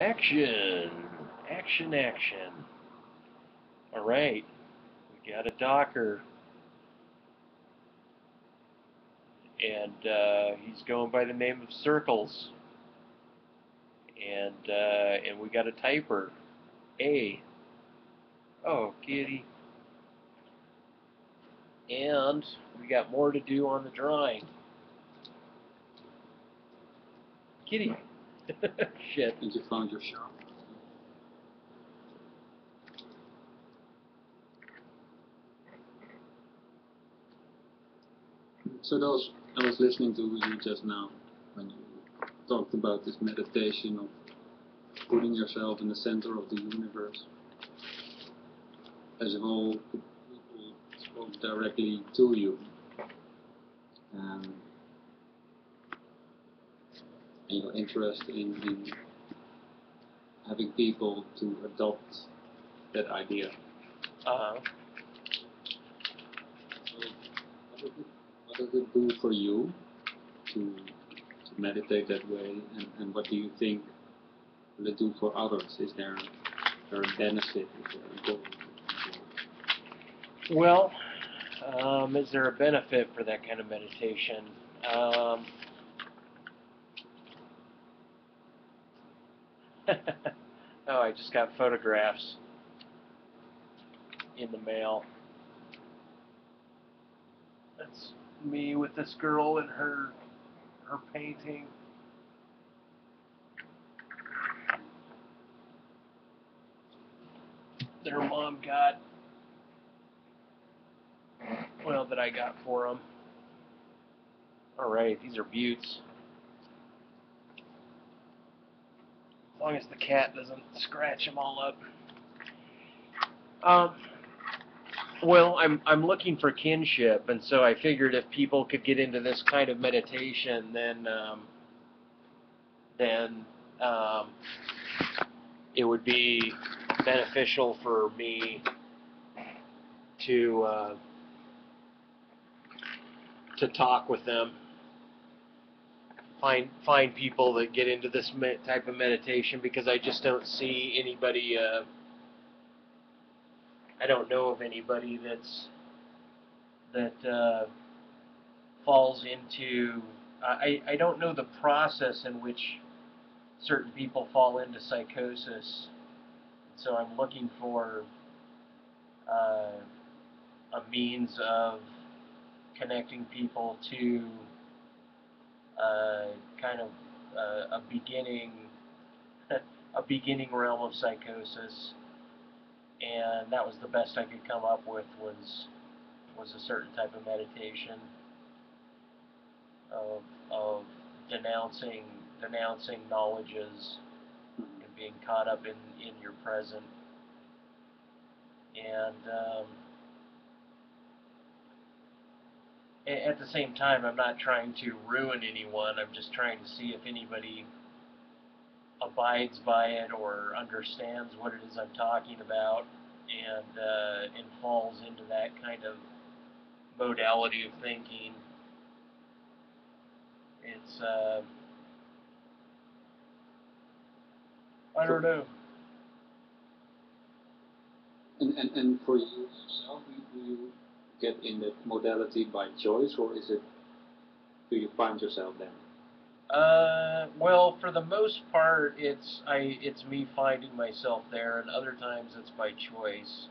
Action! Action, action. Alright, we got a Docker, and he's going by the name of Circles. And we got a typer, A. Oh, kitty. And we got more to do on the drawing. Kitty. Shit. And you found your shop. So I was listening to you just now when you talked about this meditation of putting yourself in the center of the universe. As a whole, people spoke directly to you. Um, and your interest in having people to adopt that idea. Uh-huh. So what does it do for you to meditate that way, and what do you think will it do for others? Is there a benefit? Is there a goal? Well, is there a benefit for that kind of meditation? Oh, I just got photographs in the mail. That's me with this girl and her painting. That her mom got. Well, that I got for them. All right, these are buttes. As long as the cat doesn't scratch them all up. Well, I'm looking for kinship, and so I figured if people could get into this kind of meditation, then it would be beneficial for me to talk with them, find people that get into this type of meditation, because I just don't see anybody. I don't know of anybody that falls into. I don't know the process in which certain people fall into psychosis. So I'm looking for a means of connecting people to kind of a beginning a beginning realm of psychosis, and that was the best I could come up with was a certain type of meditation of denouncing knowledges and being caught up in your present. And at the same time, I'm not trying to ruin anyone. I'm just trying to see if anybody abides by it or understands what it is I'm talking about, and falls into that kind of modality of thinking. It's I don't know. And for you yourself, do you get in that modality by choice, or do you find yourself then? Well, for the most part, it's me finding myself there, and other times it's by choice.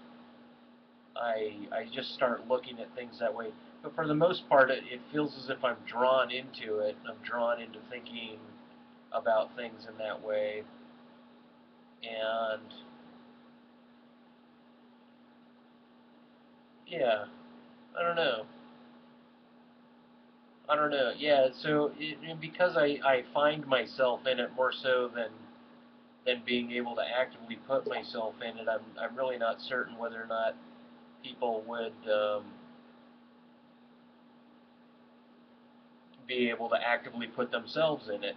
I just start looking at things that way. But for the most part, it feels as if I'm drawn into it. I'm drawn into thinking about things in that way, and yeah, I don't know. I don't know. Yeah, so because I find myself in it more so than being able to actively put myself in it, I'm really not certain whether or not people would be able to actively put themselves in it.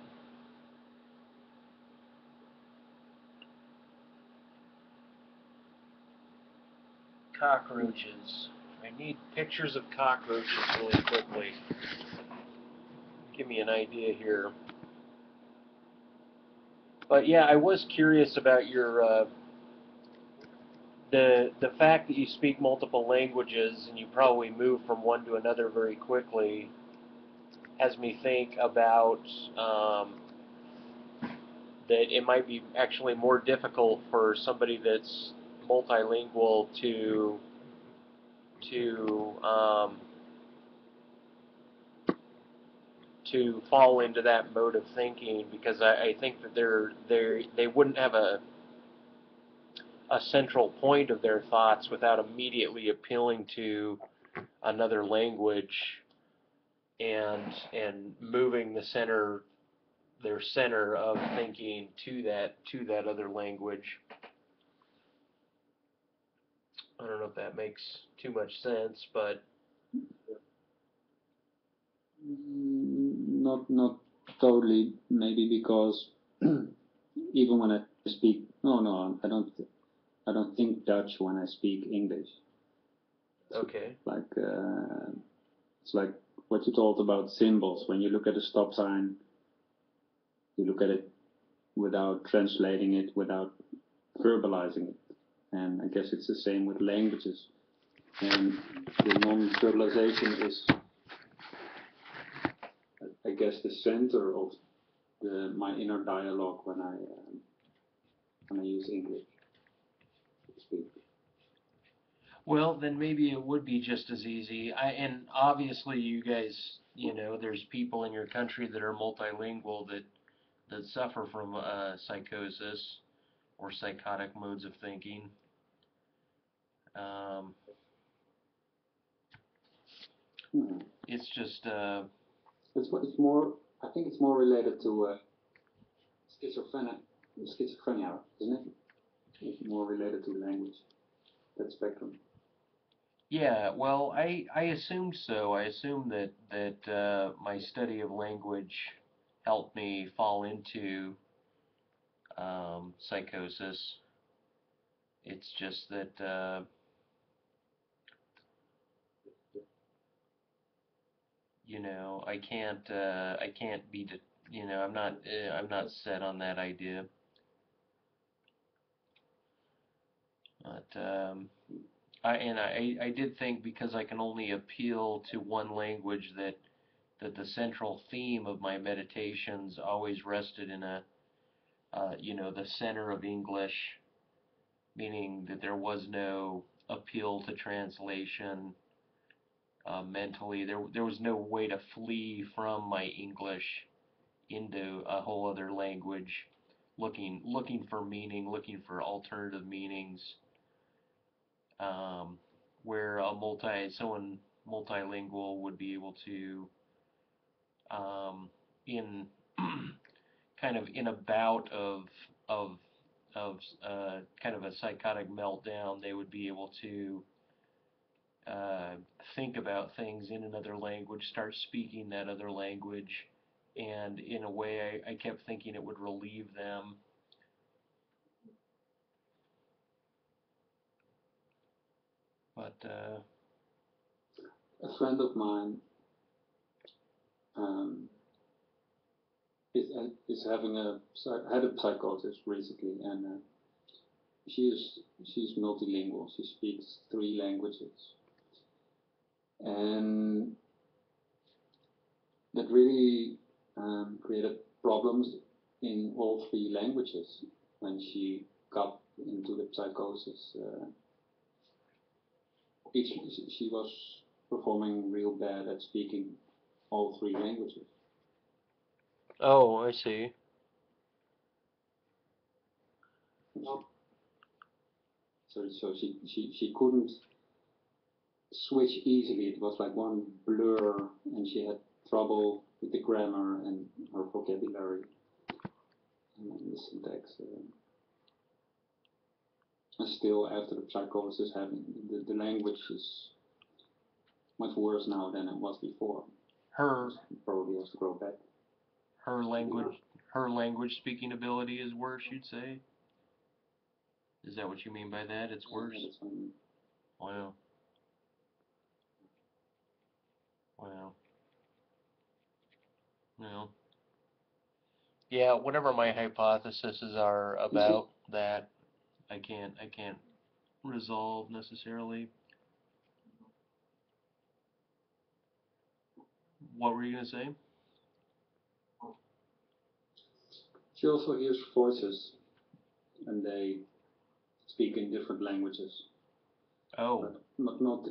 Cockroaches. I need pictures of cockroaches really quickly. Give me an idea here. But yeah, I was curious about your the fact that you speak multiple languages and you probably move from one to another very quickly has me think about that it might be actually more difficult for somebody that's multilingual to to fall into that mode of thinking, because I think that they wouldn't have a central point of their thoughts without immediately appealing to another language and moving their center of thinking to that other language. I don't know if that makes too much sense, but Not totally. Maybe because even when I speak, no, I don't think Dutch when I speak English. okay. Like it's like what you told about symbols. When you look at a stop sign, you look at it without translating it, without verbalizing it. And I guess it's the same with languages. And the non-verbalization is, I guess, the center of my inner dialogue when I use English to speak. Well, then maybe it would be just as easy. And obviously you guys, there's people in your country that are multilingual that suffer from psychosis or psychotic modes of thinking. Um, it's just, It's more. I think it's more related to schizophrenia, isn't it? It's more related to language, that spectrum. yeah. Well, I assumed so. I assumed that my study of language helped me fall into psychosis. It's just that I can't be I'm not set on that idea. But I did think, because I can only appeal to one language, that the central theme of my meditations always rested in the center of English, meaning that there was no appeal to translation mentally. There was no way to flee from my English into a whole other language, looking for meaning, looking for alternative meanings, um, where someone multilingual would be able to, in kind of in a bout of kind of a psychotic meltdown, they would be able to uh, think about things in another language, start speaking that other language, and in a way, I kept thinking it would relieve them. But A friend of mine um, is having had a psychosis recently, and she's multilingual. She speaks 3 languages, and that really created problems in all 3 languages when she got into the psychosis. She was performing real bad at speaking all 3 languages. oh, I see. So she couldn't switch easily. It was like one blur, and she had trouble with the grammar and her vocabulary and the syntax. And still, after the psychosis, having the language is much worse now than it was before. Her Probably has to grow back. her language her language speaking ability is worse, you'd say? Is that what you mean by that? It's worse? Yeah, that's what I mean. Wow. Wow. Well, Yeah, whatever my hypotheses are about that, I can't resolve necessarily. What were you gonna say? She also hears voices, and they speak in different languages, Oh, but not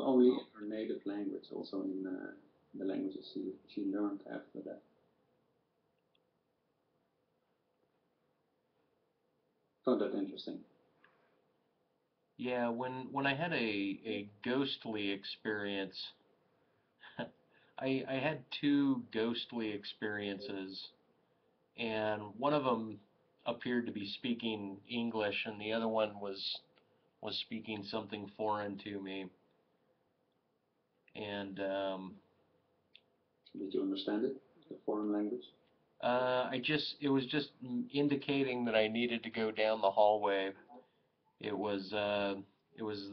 only in her native language, also in the languages she learned after that. Found that interesting. yeah. When I had a ghostly experience, I had two ghostly experiences, and one of them appeared to be speaking English, and the other one was speaking something foreign to me. And Did you understand it? The foreign language? it was just indicating that I needed to go down the hallway. It was it was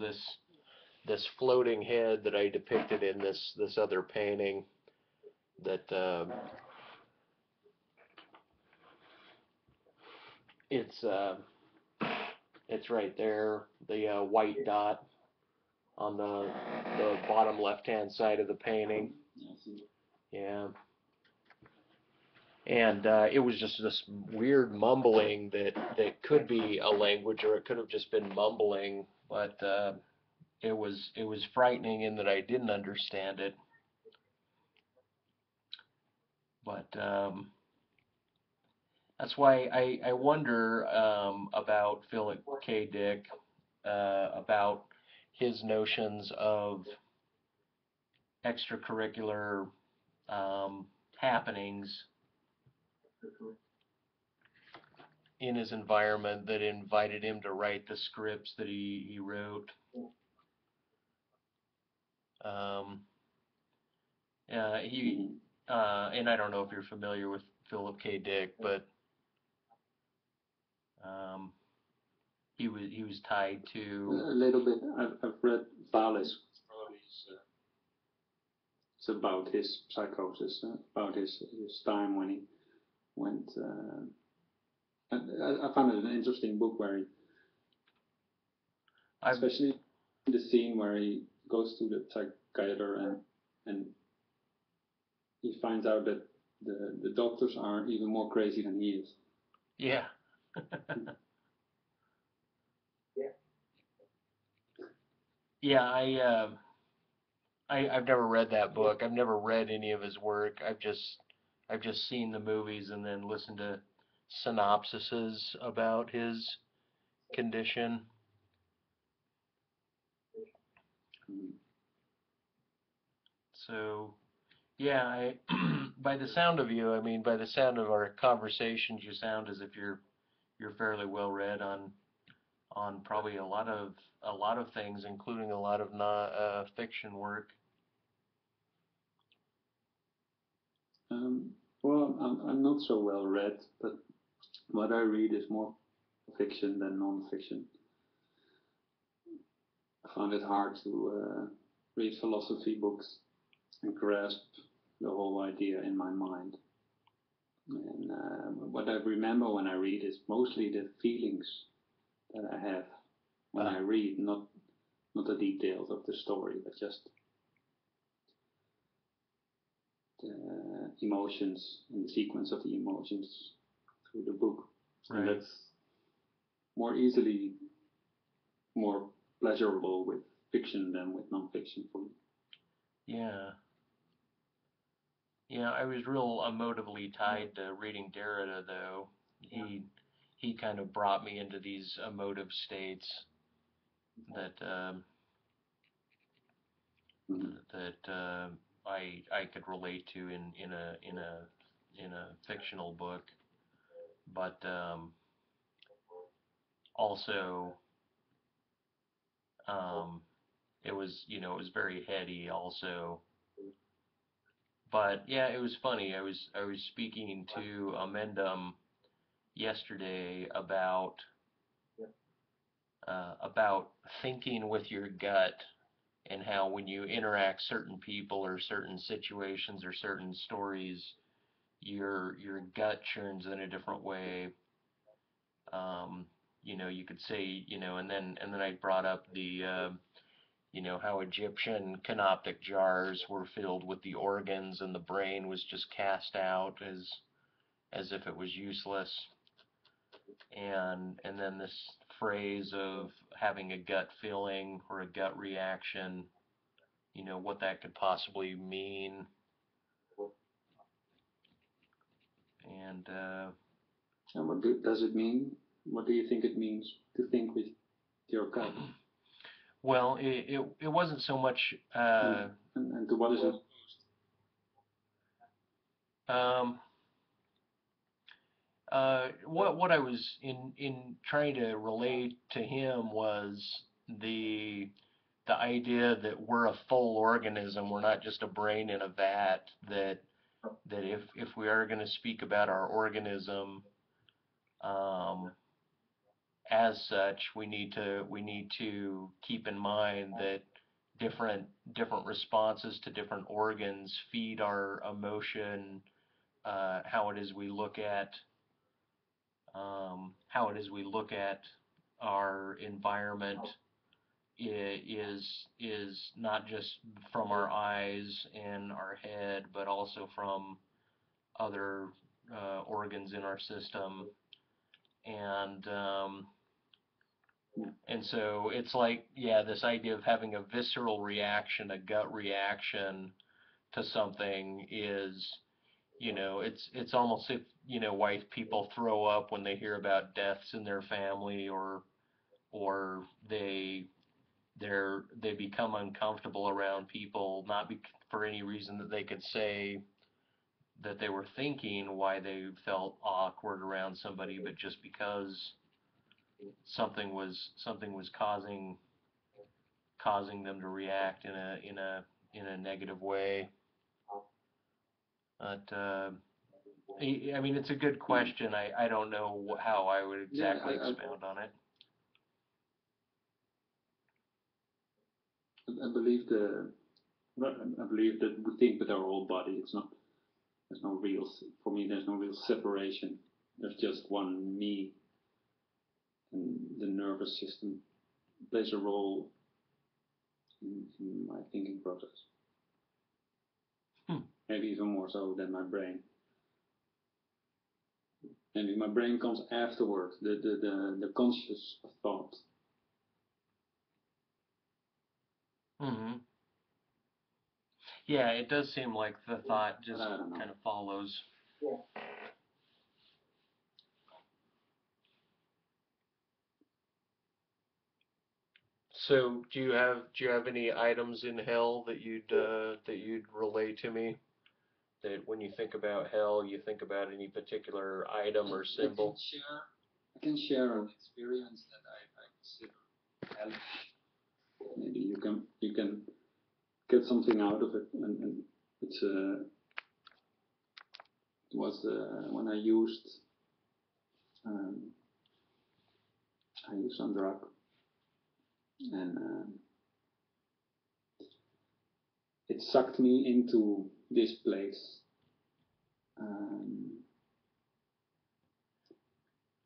this floating head that I depicted in this other painting that it's uh, it's right there, the white dot on the bottom left hand side of the painting. Yeah, I see. Yeah. And it was just this weird mumbling that could be a language or it could have just been mumbling, but it was frightening in that I didn't understand it. But that's why I wonder about Philip K. Dick, about his notions of extracurricular happenings in his environment that invited him to write the scripts that he wrote. Um, he Mhm. and I don't know if you're familiar with Philip K. Dick, but um, he was tied A to. little bit. I've read Valis. It's about his psychosis, about his time when he went. I found it an interesting book where he, I've especially the scene where he goes to the psychiater and he finds out that the doctors are even more crazy than he is. yeah. Yeah, I've never read that book. I've never read any of his work. I've just seen the movies and then listened to synopsises about his condition. Mm. So yeah, I by the sound of you, I mean by the sound of our conversations, you sound as if you're fairly well read on probably a lot of things, including a lot of non fiction work. Um, well, I'm not so well read, but what I read is more fiction than non-fiction. I found it hard to read philosophy books and grasp the whole idea in my mind. And what I remember when I read is mostly the feelings that I have when Uh, I read, not the details of the story, but just the emotions and the sequence of the emotions through the book. And right. that's more easily more pleasurable with fiction than with non-fiction for me. Yeah. Yeah, I was real emotively tied to reading Derrida though. He kind of brought me into these emotive states that Mhm. I could relate to in a fictional book, but also um, it was it was very heady also. But yeah, it was funny. I was speaking to Amendum yesterday about thinking with your gut and how when you interact certain people or certain situations or certain stories, your gut churns in a different way. You know, you could say, you know, and then I brought up the you know, how Egyptian canoptic jars were filled with the organs and the brain was just cast out as if it was useless. And then this phrase of having a gut feeling or a gut reaction, you know, what that could possibly mean. And And what does it mean? What do you think it means to think with your gut? well, it wasn't so much And to what is it? um, what I was in trying to relate to him was the idea that we're a full organism, we're not just a brain in a vat, that if we are going to speak about our organism um, as such, we need to keep in mind that different responses to different organs feed our emotion, how it is we look at our environment is not just from our eyes and our head, but also from other organs in our system, and and so it's like, yeah, this idea of having a visceral reaction, a gut reaction to something is, you know, it's almost if, you know, white people throw up when they hear about deaths in their family, or they become uncomfortable around people, not for any reason that they could say that they were thinking why they felt awkward around somebody, but just because something was causing them to react in a negative way. But I mean, it's a good question. I don't know how I would exactly expound on it. I believe I believe that we think with our whole body. It's not. There's no real. For me, there's no real separation. There's just one me, and the nervous system plays a role in my thinking process. Maybe even more so than my brain. Maybe my brain comes afterwards. The conscious thought. Hmm. Yeah, it does seem like the thought just kind of follows. Yeah. So, do you have any items in hell that you'd relay to me? That when you think about hell, you think about any particular item or symbol? I can share an experience that I consider hellish. Maybe you can get something out of it, and it's it was when um, I used some drug, and it sucked me into this place,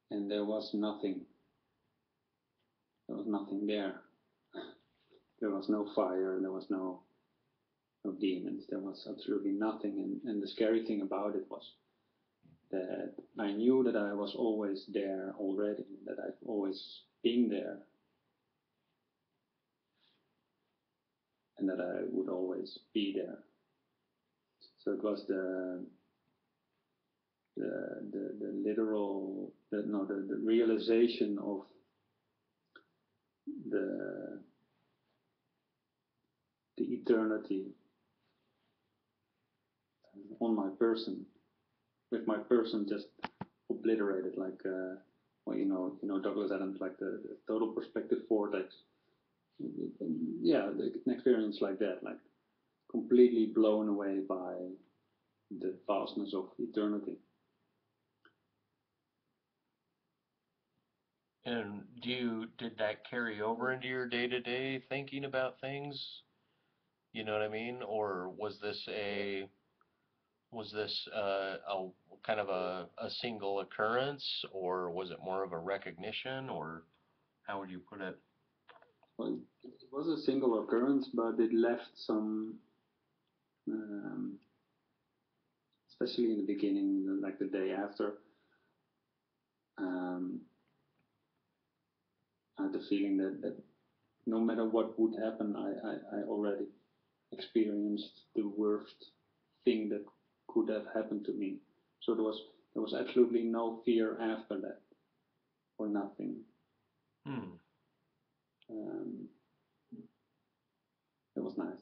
and there was nothing. There was nothing there. There was no fire. There was no demons. There was absolutely nothing. And the scary thing about it was that I knew that I was always there already, that I've always been there, and that I would always be there. So it was the literal, the realization of the eternity on my person, with my person just obliterated, like well, Douglas Adams, like the total perspective vortex. Yeah, an experience like that, like completely blown away by the vastness of eternity. And did that carry over into your day-to-day thinking about things? You know what I mean? Or was this Was this a kind of a single occurrence, or was it more of a recognition, or how would you put it? Well, it was a single occurrence, but it left some, um, especially in the beginning, like the day after. Um, I had the feeling that no matter what would happen, I already experienced the worst thing that could have happened to me. So there was absolutely no fear after that, or nothing. Hmm. Um, it was nice,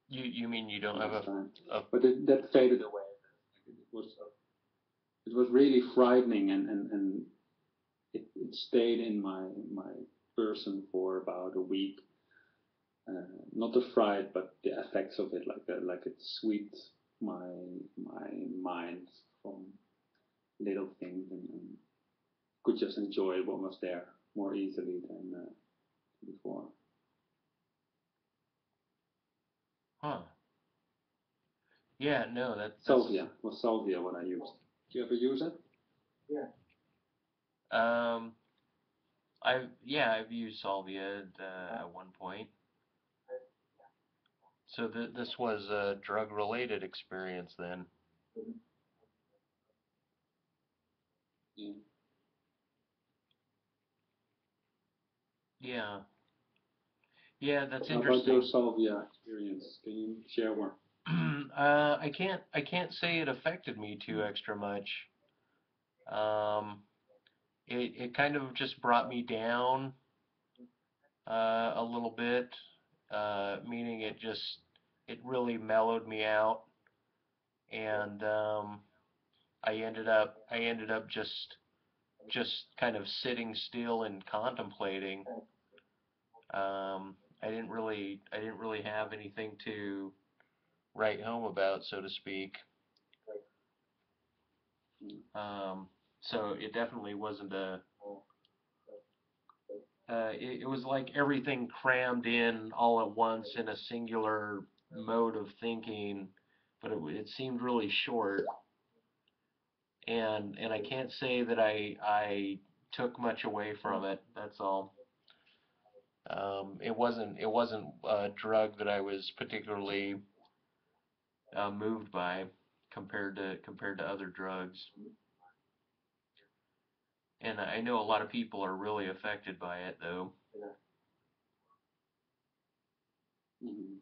You mean you don't have nice time. a But that faded away. It was really frightening, and it stayed in my person for about a week. Not the fright, but the effects of it, like it swept my my mind from little things, and could just enjoy what was there more easily than before. huh? Yeah, no, that's Salvia was salvia what I used. Do you ever use it? um I've used Solvia at one point. So this was a drug related experience then. Yeah. Yeah. Yeah, that's How about your interesting. salvia experience? Can you share one? I can't say it affected me too extra much. Um, it kind of just brought me down a little bit, meaning it really mellowed me out, and I ended up just kind of sitting still and contemplating. I didn't really have anything to write home about, so to speak. Mm. So it definitely wasn't a. It was like everything crammed in all at once in a singular mode of thinking, but it seemed really short. And I can't say that I took much away from it. That's all. It wasn't a drug that I was particularly moved by compared to other drugs. And I know a lot of people are really affected by it, though. Mhm.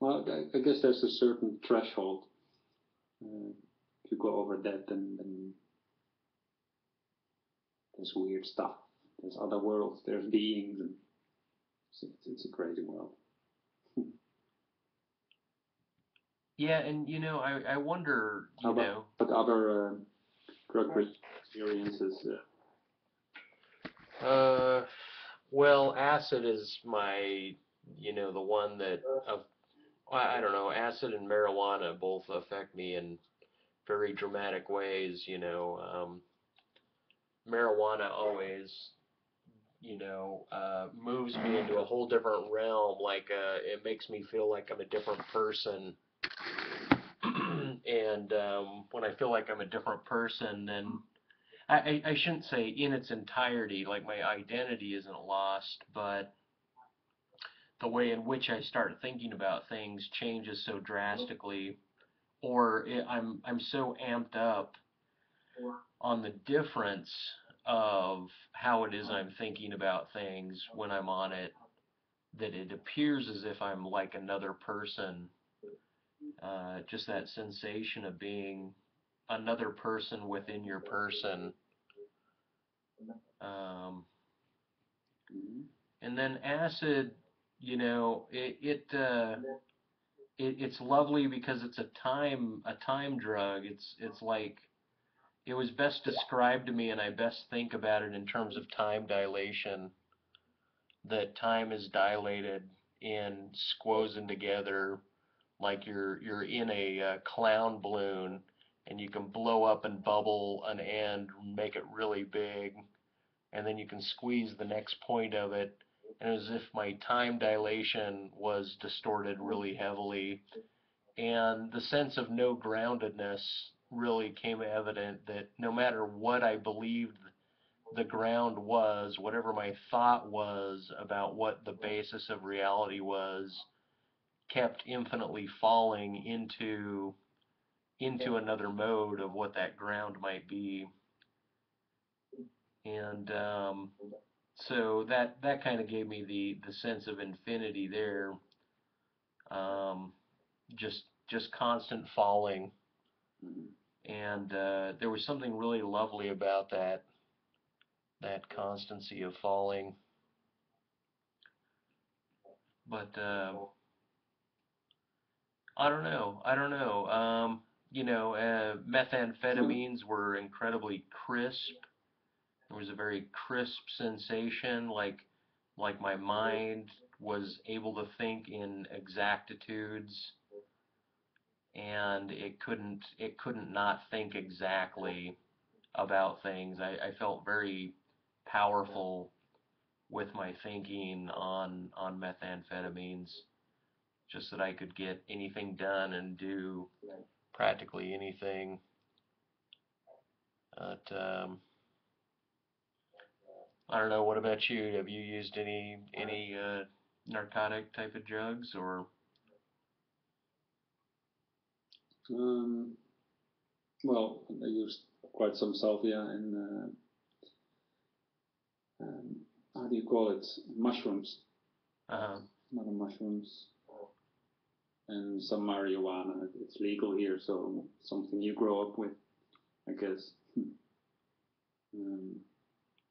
Well, I guess there's a certain threshold. Uh, if you go over that, then there's weird stuff. There's other worlds. There's beings, and it's a crazy world. Yeah, and I wonder, How about other drug experiences? uh, well, acid is the one that, I don't know, acid and marijuana both affect me in very dramatic ways. Marijuana always, moves me into a whole different realm. Like, it makes me feel like I'm a different person. And when I feel like I'm a different person, then I shouldn't say in its entirety, like my identity isn't lost, but the way in which I start thinking about things changes so drastically, or I'm so amped up on the difference of how it is I'm thinking about things when I'm on it, that it appears as if I'm like another person. Just that sensation of being another person within your person. Um, Mhm. and then acid, it's lovely because it's a time drug. It's like it was best described to me, and I best think about it in terms of time dilation. That time is dilated in squozen together like you're in a clown balloon, and you can blow up and bubble an end, make it really big, and then you can squeeze the next point of it, and as if my time dilation was distorted really heavily, And the sense of no groundedness really came evident, that no matter what I believed the ground was, whatever my thought was about what the basis of reality was, kept infinitely falling into another mode of what that ground might be. And so that kind of gave me the sense of infinity there. Um, just constant falling, Mhm. and there was something really lovely about that constancy of falling. But I don't know. Methamphetamines were incredibly crisp. There was a very crisp sensation, like my mind was able to think in exactitudes, and it couldn't not think exactly about things. I felt very powerful with my thinking on methamphetamines, just that I could get anything done and do practically anything. But I don't know. What about you? Have you used any narcotic type of drugs or? Um, well, I used quite some salvia and how do you call it? Mushrooms, Uh, not mushrooms, and some marijuana. It's legal here, so something you grow up with, I guess. Um,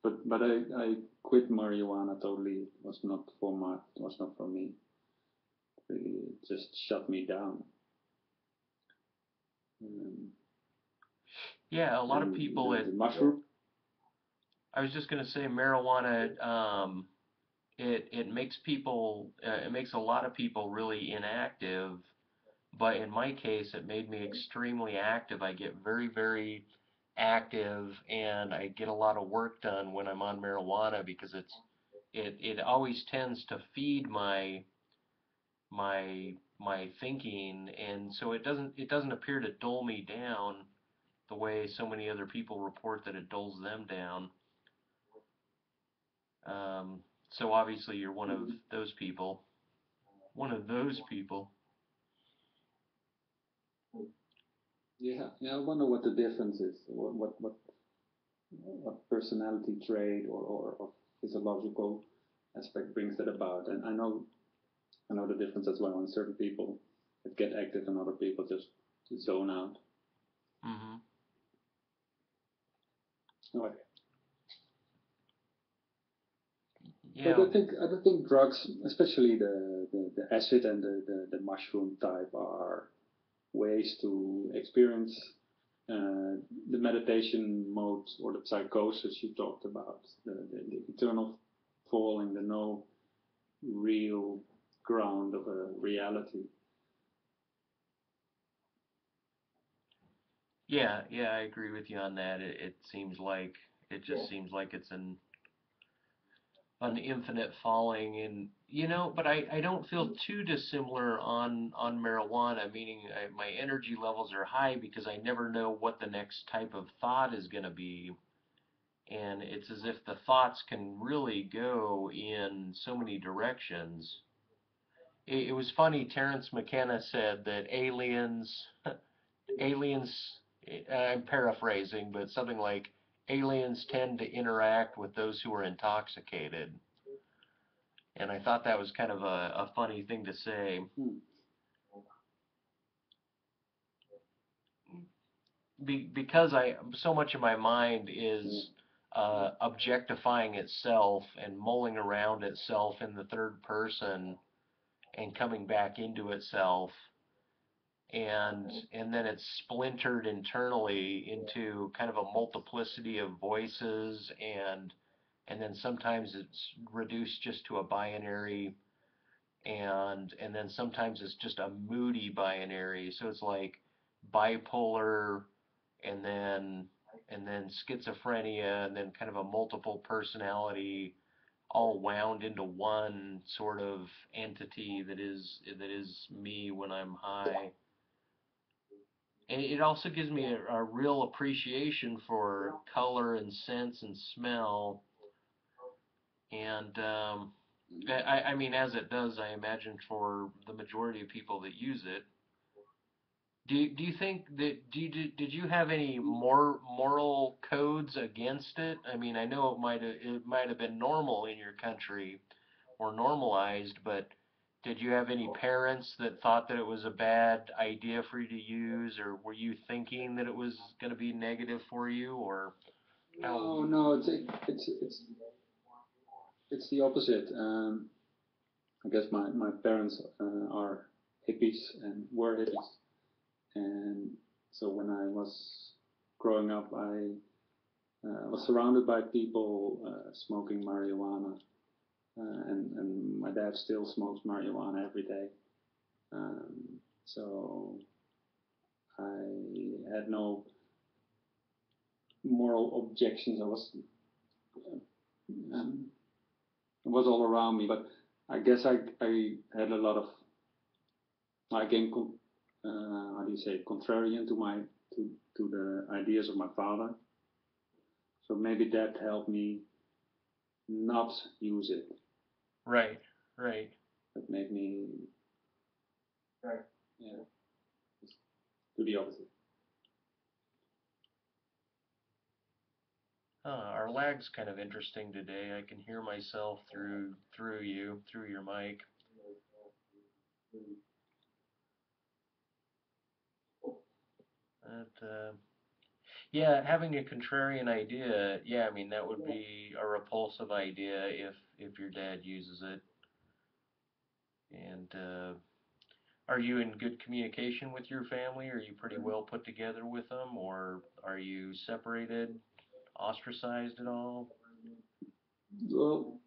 but I quit marijuana totally. It was not for me. It just shut me down. Um, yeah, a lot of and people. the mushroom. I was just gonna say marijuana. It makes it makes a lot of people really inactive. But in my case, it made me extremely active. I get very, very active, and I get a lot of work done when I'm on marijuana, because it always tends to feed my thinking, and so it doesn't appear to dull me down the way so many other people report that it dulls them down. So obviously you're one of Mhm. those people. One of those people. Yeah, yeah. I wonder what the difference is. What personality trait or physiological aspect brings that about? And I know the difference as well. In certain people that get active, and other people just zone out. Hmm. No, but Yeah. I don't think drugs, especially the acid and the mushroom type, are ways to experience the meditation mode or the psychosis you talked about, the eternal falling, the no real ground of a reality. Yeah, I agree with you on that. It just seems like it's an infinite falling, and but I don't feel too dissimilar on marijuana, meaning my energy levels are high because I never know what the next type of thought is going to be, and it's as if the thoughts can really go in so many directions. It was funny. Terence McKenna said that aliens, I'm paraphrasing, but something like aliens tend to interact with those who are intoxicated. And I thought that was kind of a funny thing to say, Hmm. because so much of my mind Yeah. is objectifying itself and mulling around itself in the third person and coming back into itself, and then it's splintered internally into kind of a multiplicity of voices, and then sometimes it's reduced just to a binary, and then sometimes it's just a moody binary. So it's like bipolar, and then schizophrenia, and then kind of a multiple personality, all wound into one sort of entity that is me when I'm high. it also gives me a real appreciation for color and sense and smell. And I mean, as it does, I imagine for the majority of people that use it. Do you think that did you have any more moral codes against it? I mean, I know it might have been normal in your country or normalized, but did you have any parents that thought that it was a bad idea for you to use, or were you thinking that it was going to be negative for you, or how? No, no, it's the opposite. I guess my parents are hippies and were hippies, and so when I was growing up, I was surrounded by people smoking marijuana, and my dad still smokes marijuana every day. So I had no moral objections. Um, it was all around me, but I guess I had a lot of I came how do you say contrarian to the ideas of my father. So maybe that helped me not use it. Right, right. That made me yeah do the opposite. Our lag's kind of interesting today. I can hear myself through your mic. But, yeah, having a contrarian idea, yeah, I mean that would be a repulsive idea if your dad uses it. And are you in good communication with your family? Are you pretty well put together with them, or are you separated, ostracized at all? Well,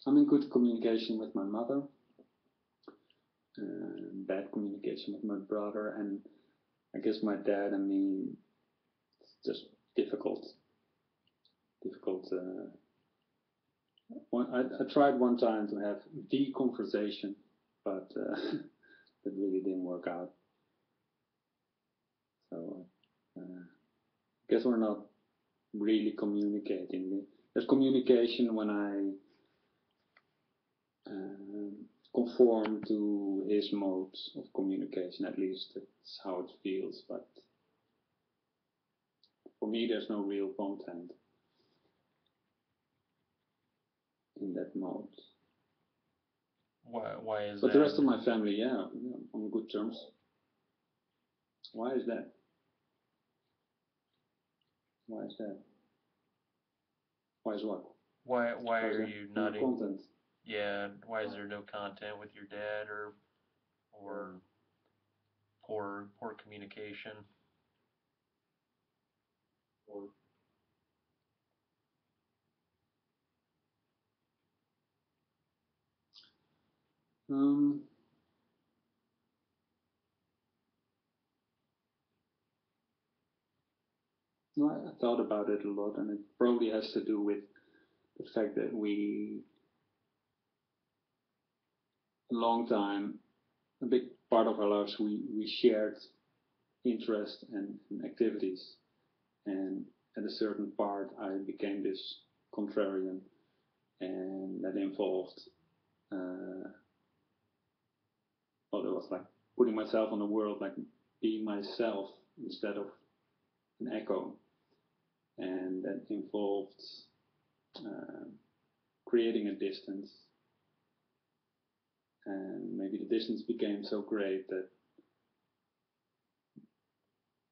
I'm in good communication with my mother, bad communication with my brother, and I guess my dad and me, it's just difficult. Difficult. I tried one time to have the conversation, but that really didn't work out. So I guess we're not really communicating. There's communication when I conform to his modes of communication. At least that's how it feels. But for me, there's no real content in that mode. Why is But the that? rest of my family, yeah, on good terms. Why is that? Why is that? Why is what? Why Why is are there you no not in? content? Yeah, why is there no content with your dad, or poor communication? Um, no, I thought about it a lot, and it probably has to do with the fact that a long time, a big part of our lives, we shared interests and activities, and at a certain part, I became this contrarian, and that involved, well, it was like putting myself on the world, like being myself instead of an echo, and that involved uh, creating a distance, and maybe the distance became so great that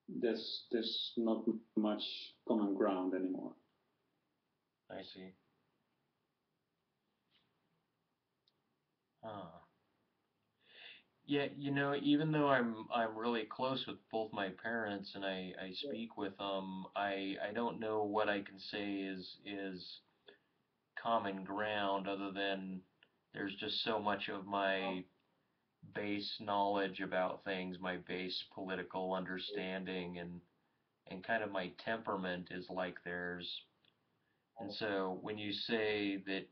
there's not much common ground anymore. I see. Huh. Yeah, even though I'm really close with both my parents and I speak with them, I don't know what I can say is common ground other than there's just so much of my base knowledge about things, my base political understanding and kind of my temperament is like theirs. And so when you say that,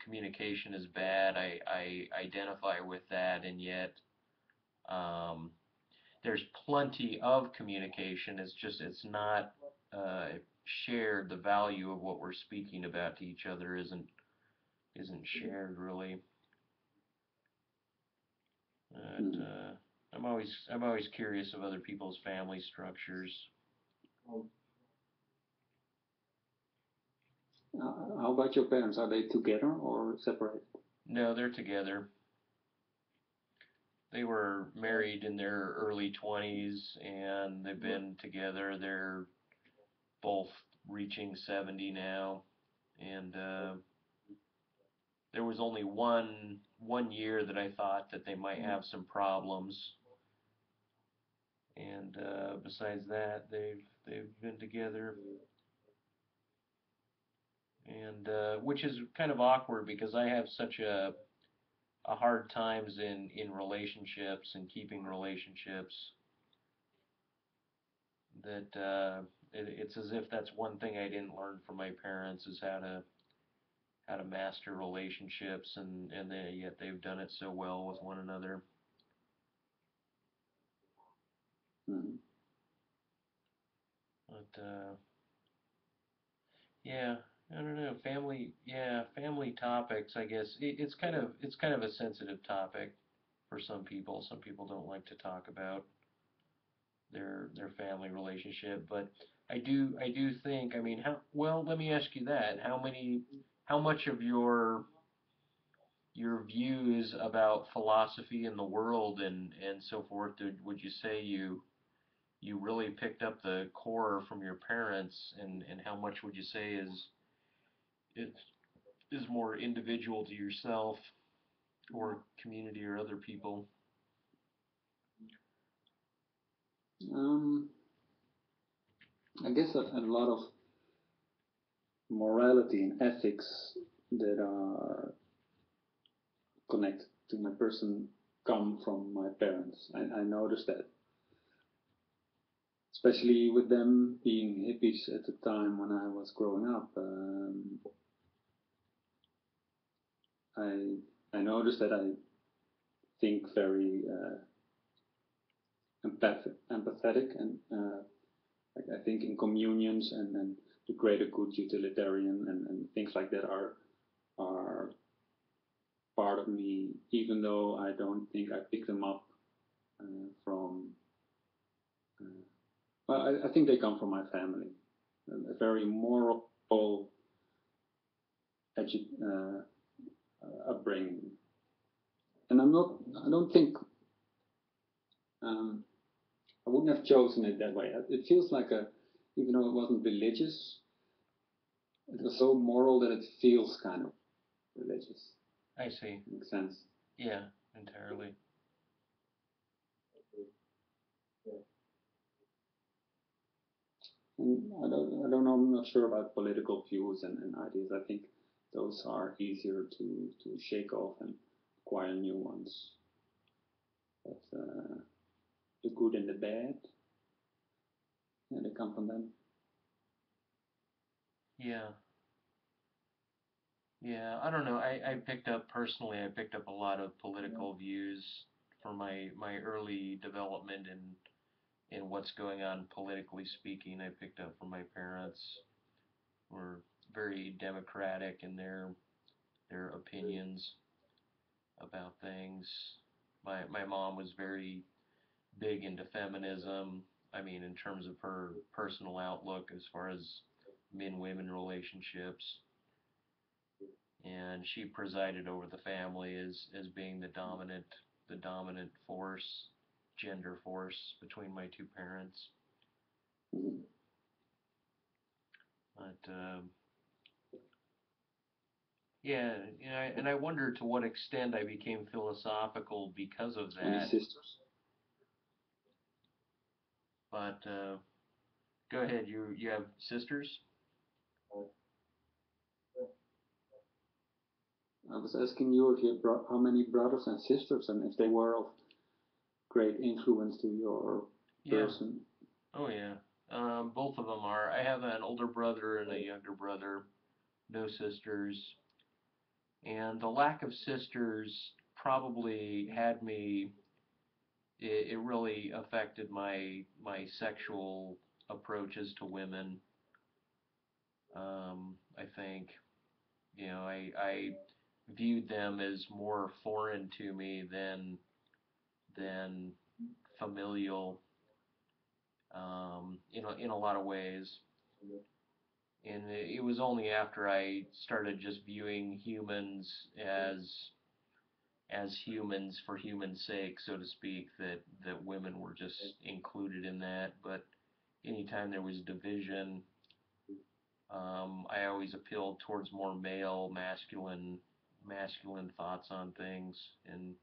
communication is bad, I identify with that, and yet Um, there's plenty of communication. It's not shared. The value of what we're speaking about to each other isn't shared really. But, I'm always curious of other people's family structures. How about your parents? Are they together or separate? No, they're together. They were married in their early 20s and they've been together. They're both reaching 70 now, and there was only one year that I thought that they might have some problems, and besides that, they've been together, and which is kind of awkward because I have such a hard times in relationships and keeping relationships that it's as if that's one thing I didn't learn from my parents is how to master relationships, and yet they've done it so well with one another. Mm-hmm. But yeah, I don't know. Family topics. I guess it's kind of a sensitive topic for some people. Some people don't like to talk about their family relationship, but I do think. I mean, how well? Let me ask you that. How much of your views about philosophy in the world and so forth would you say you really picked up the core from your parents, and how much would you say is is more individual to yourself or community or other people? Um, I guess a lot of morality and ethics that are connected to my person come from my parents. I noticed that, especially with them being hippies at the time when I was growing up. I I noticed that I think very empathetic, and like I think in communions and the greater good, utilitarian, and things like that are part of me, even though I don't think I picked them up from. Uh, well, I think they come from my family, a very moral upbringing, and I'm not. I don't think um, I wouldn't have chosen it that way. It feels like even though it wasn't religious, it was so moral that it feels kind of religious. I see. Makes sense. Yeah, entirely. And I don't know. I'm not sure about political views and ideas. I think those are easier to shake off and acquire new ones. But the good and the bad, yeah, they come from them. Yeah. Yeah, I don't know. I picked up a lot of political views for my early development in what's going on politically speaking. I picked up from my parents were very democratic in their opinions about things. My mom was very big into feminism. I mean, in terms of her personal outlook as far as men-women relationships, and she presided over the family as being the dominant force, gender force between my two parents. Mm-hmm. But yeah, and I wonder to what extent I became philosophical because of Any that. sisters? But go ahead. You have sisters? I was asking you if you brought how many brothers and sisters, and if they were of great influence to your Yeah. person. Oh yeah. Both of them are. I have an older brother and a younger brother. No sisters. And the lack of sisters probably had me it really affected my sexual approaches to women. I think, you know, I viewed them as more foreign to me than familial, in a lot of ways. And it was only after I started just viewing humans as humans for human sake, so to speak, that women were just included in that. But anytime there was division, I always appealed towards more male, masculine thoughts on things. And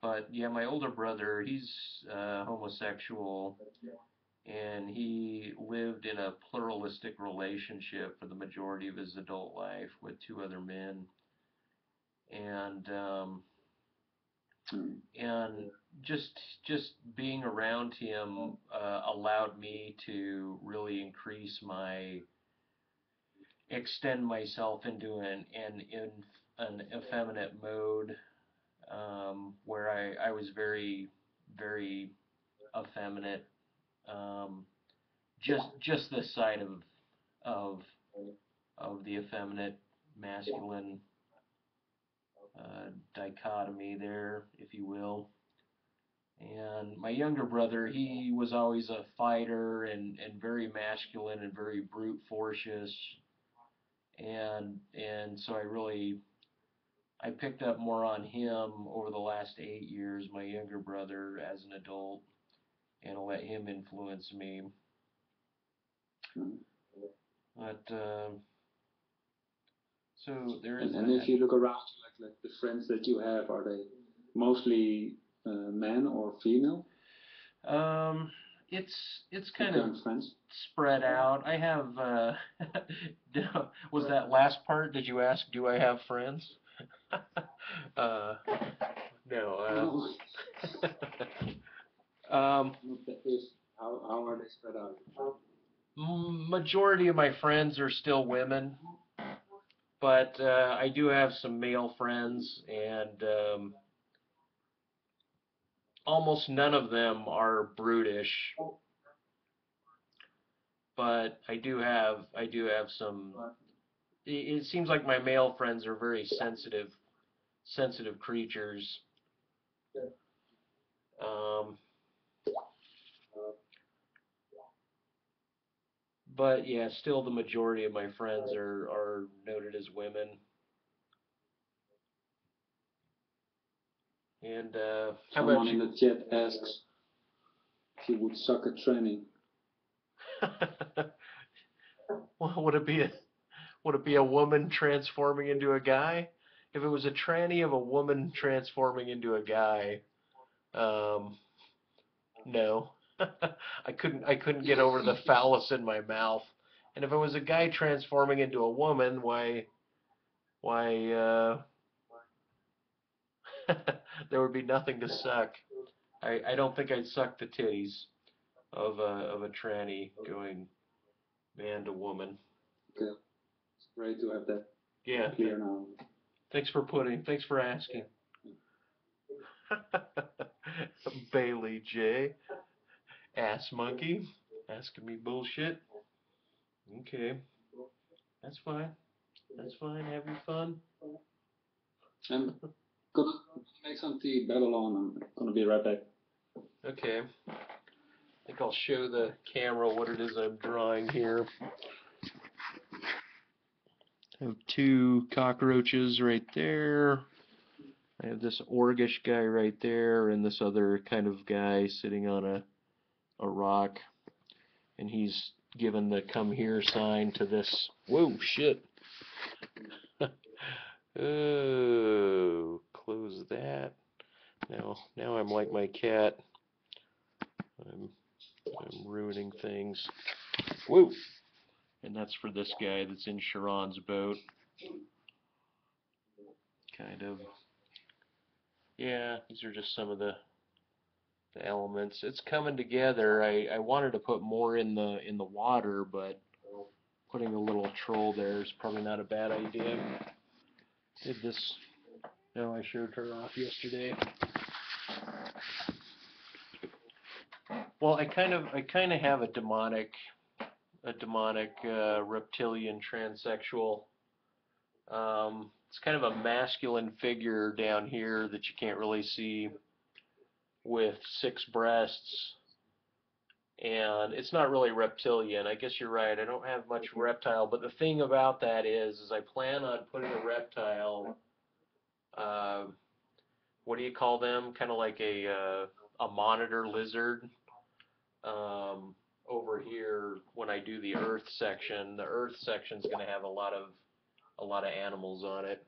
but yeah, my older brother, he's homosexual, and he lived in a pluralistic relationship for the majority of his adult life with two other men. And and just being around him allowed me to really extend myself into an effeminate mode, where I was very effeminate, just this side of of the effeminate masculine dichotomy there, if you will. And my younger brother, he was always a fighter and very masculine and very brute forcious. And so I picked up more on him over the last 8 years, my younger brother, as an adult, and let him influence me. But so there is and that. if you look around, like the friends that you have, are they mostly men or female? It's kind of Friends? spread out. I have was that last part? Did you ask, do I have friends? uh, no. Um, How are they spread out? Majority of my friends are still women, but I do have some male friends, and almost none of them are brutish. But I do have some. It seems like my male friends are very sensitive creatures. Um, but yeah, still the majority of my friends are noted as women. And how about Someone in you? the chat asks if you would suck a tranny. Well, would it be a woman transforming into a guy? If it was a tranny of a woman transforming into a guy, um, no. I couldn't get over the phallus in my mouth. And if it was a guy transforming into a woman, why, there would be nothing to suck. I don't think I'd suck the titties of a tranny going man to woman. Okay, it's great to have that Yeah. clear now. Thanks for asking. Bailey J. Ass monkey. Asking me bullshit. Okay. That's fine. That's fine. Have your fun. I'm gonna make some tea, Babylon. I'm gonna be right back. Okay. I think I'll show the camera what it is I'm drawing here. I have two cockroaches right there. I have this orgish guy right there, and this other kind of guy sitting on a rock. And he's given the come here sign to this. Whoa, shit. Oh, close that. Now I'm like my cat. I'm ruining things. Whoa! And that's for this guy that's in Sharon's boat. Kind of. Yeah, these are just some of the elements. It's coming together. I wanted to put more in the water, but putting a little troll there is probably not a bad idea. Did this? No, I showed her off yesterday. Well, I kind of have a demonic reptilian transsexual. It's kind of a masculine figure down here that you can't really see, with 6 breasts, and it's not really reptilian. I guess you're right. I don't have much reptile, but the thing about that is I plan on putting a reptile. What do you call them? Kind of like a monitor lizard. Over here, when I do the Earth section, the Earth section's going to have a lot of animals on it.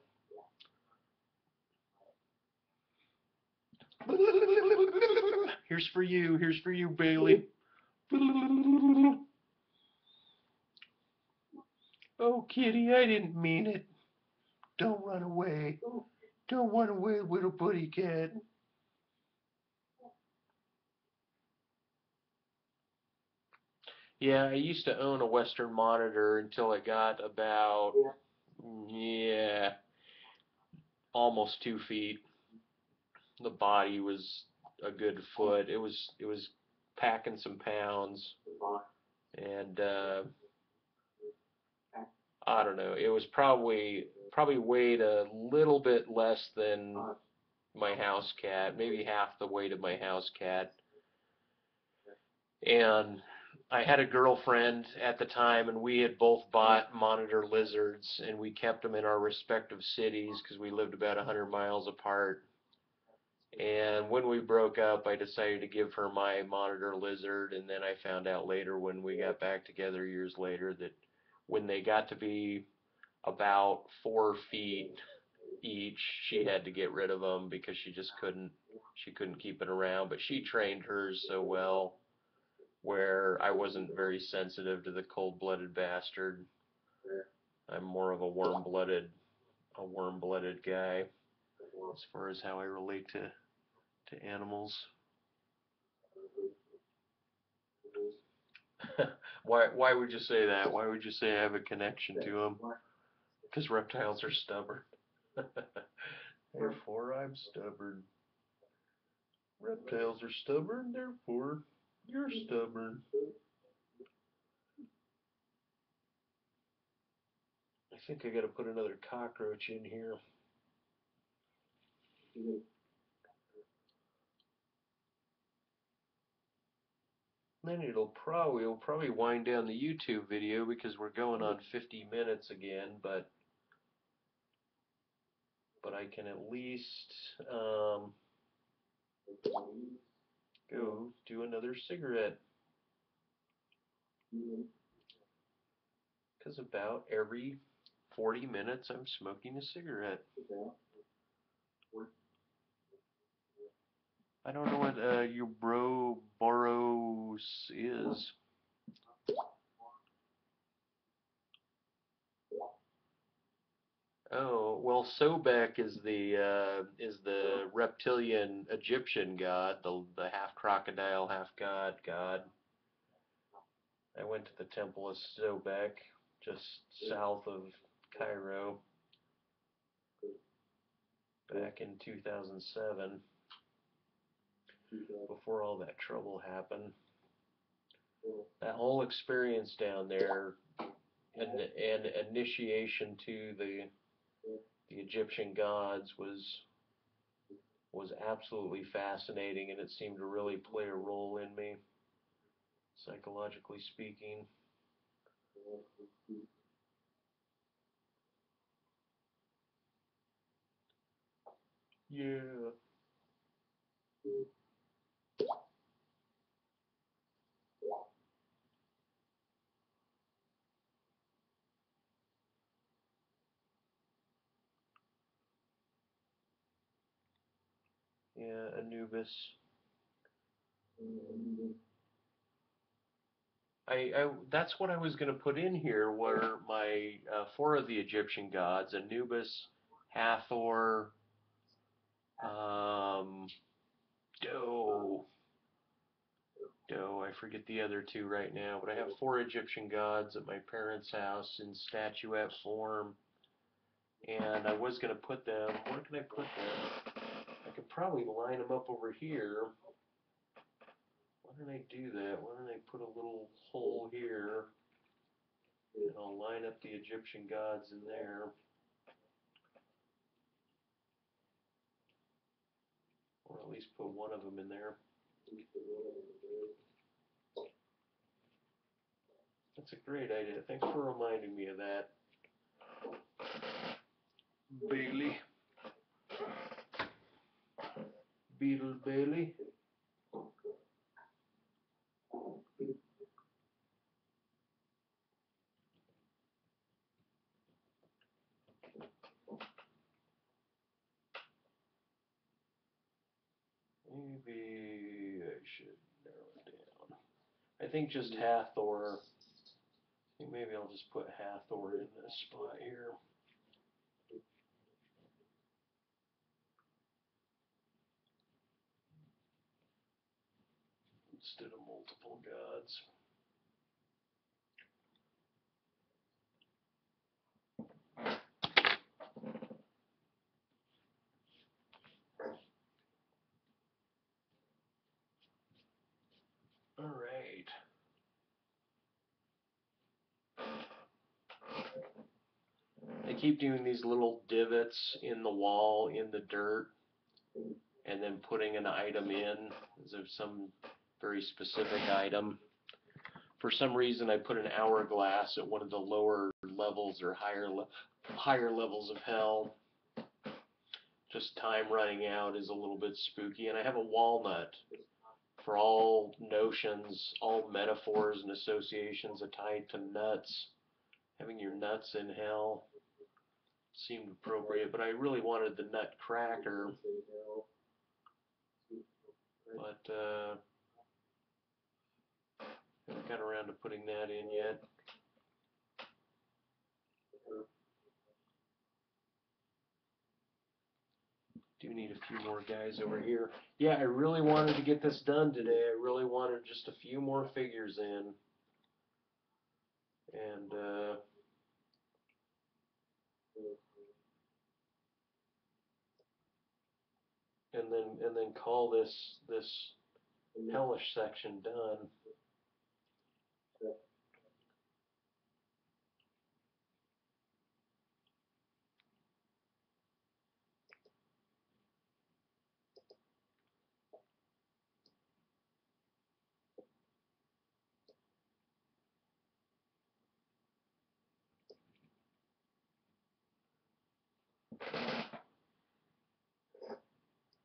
Here's for you, Bailey. Oh, kitty, I didn't mean it. Don't run away. Don't run away, little buddy cat. Yeah, I used to own a Western Monitor until it got about, yeah, almost 2 feet. The body was a good foot. It was packing some pounds, and I don't know. It was probably weighed a little bit less than my house cat, maybe half the weight of my house cat. And I had a girlfriend at the time, and we had both bought monitor lizards, and we kept them in our respective cities because we lived about 100 miles apart. And when we broke up, I decided to give her my monitor lizard, and then I found out later when we got back together years later that when they got to be about 4 feet each, she had to get rid of them because she couldn't keep it around. But she trained hers so well where I wasn't very sensitive to the cold-blooded bastard. I'm more of a warm-blooded guy as far as how I relate to animals. Why would you say that? Why would you say I have a connection to them? Because reptiles are stubborn. Therefore, I'm stubborn. Reptiles are stubborn, therefore, you're stubborn. I think I gotta put another cockroach in here. Then it'll probably wind down the YouTube video because we're going on 50 minutes again, but I can at least go do another cigarette. Because about every 40 minutes I'm smoking a cigarette. I don't know what Boros is. Oh, well, Sobek is the reptilian Egyptian god, the half crocodile, half god. I went to the Temple of Sobek, just south of Cairo, back in 2007, before all that trouble happened. That whole experience down there, and initiation to the Egyptian gods was absolutely fascinating, and it seemed to really play a role in me, psychologically speaking. Yeah. Yeah, Anubis. That's what I was going to put in here, were my 4 of the Egyptian gods: Anubis, Hathor, Do. I forget the other 2 right now, but I have 4 Egyptian gods at my parents' house in statuette form, and I was going to put them. Where can I put them? I could probably line them up over here. Why don't I do that? Why don't I put a little hole here, and I'll line up the Egyptian gods in there. Or at least put one of them in there. That's a great idea. Thanks for reminding me of that, Bailey. Beetle Bailey. Maybe I should narrow it down. I think just Hathor. Maybe I'll just put Hathor in this spot here. Instead of multiple gods. All right. I keep doing these little divots in the wall, in the dirt, and then putting an item in, as if some very specific item. For some reason, I put an hourglass at one of the lower levels or higher levels of hell. Just time running out is a little bit spooky. And I have a walnut for all notions, all metaphors and associations tied to nuts. Having your nuts in hell seemed appropriate, but I really wanted the nutcracker. But haven't got around to putting that in yet. Do need a few more guys over here. Yeah, I really wanted to get this done today. I really wanted just a few more figures in. And then call this hellish section done.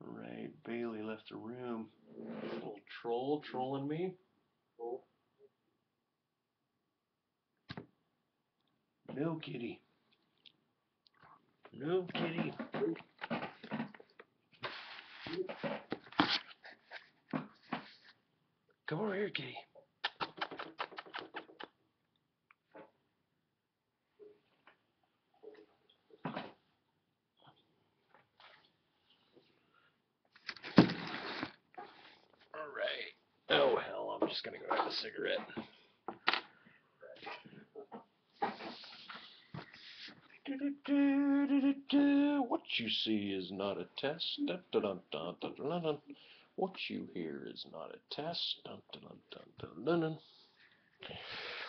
Right, Bailey left the room. Little troll trolling me. No, kitty. No, kitty. Come over here, kitty. All right. Oh, hell, I'm just going to go have a cigarette. What you see is not a test. What you hear is not a test.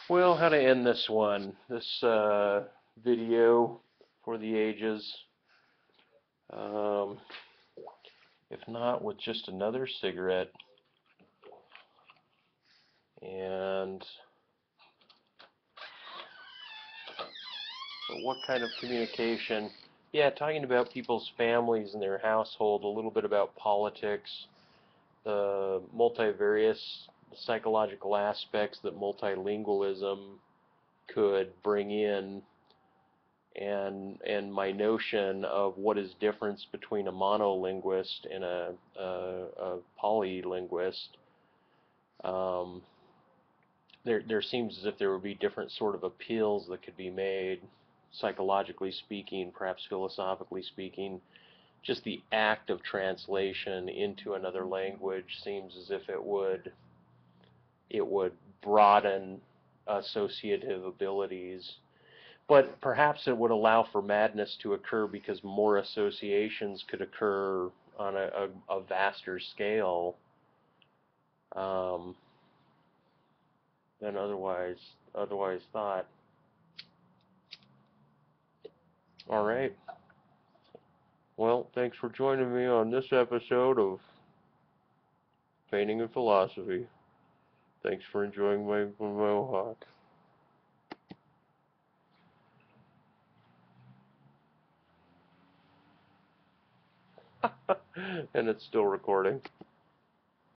Well, how to end this one? This video for the ages. If not, with just another cigarette. And what kind of communication? Yeah, talking about people's families and their household, a little bit about politics, the multivarious psychological aspects that multilingualism could bring in, and my notion of what is difference between a monolinguist and a polylinguist. There seems as if there would be different sort of appeals that could be made, psychologically speaking, perhaps philosophically speaking. Just the act of translation into another language seems as if it would broaden associative abilities. But perhaps it would allow for madness to occur because more associations could occur on a vaster scale um, than otherwise thought. All right. Well, thanks for joining me on this episode of Painting and Philosophy. Thanks for enjoying my mohawk. And it's still recording.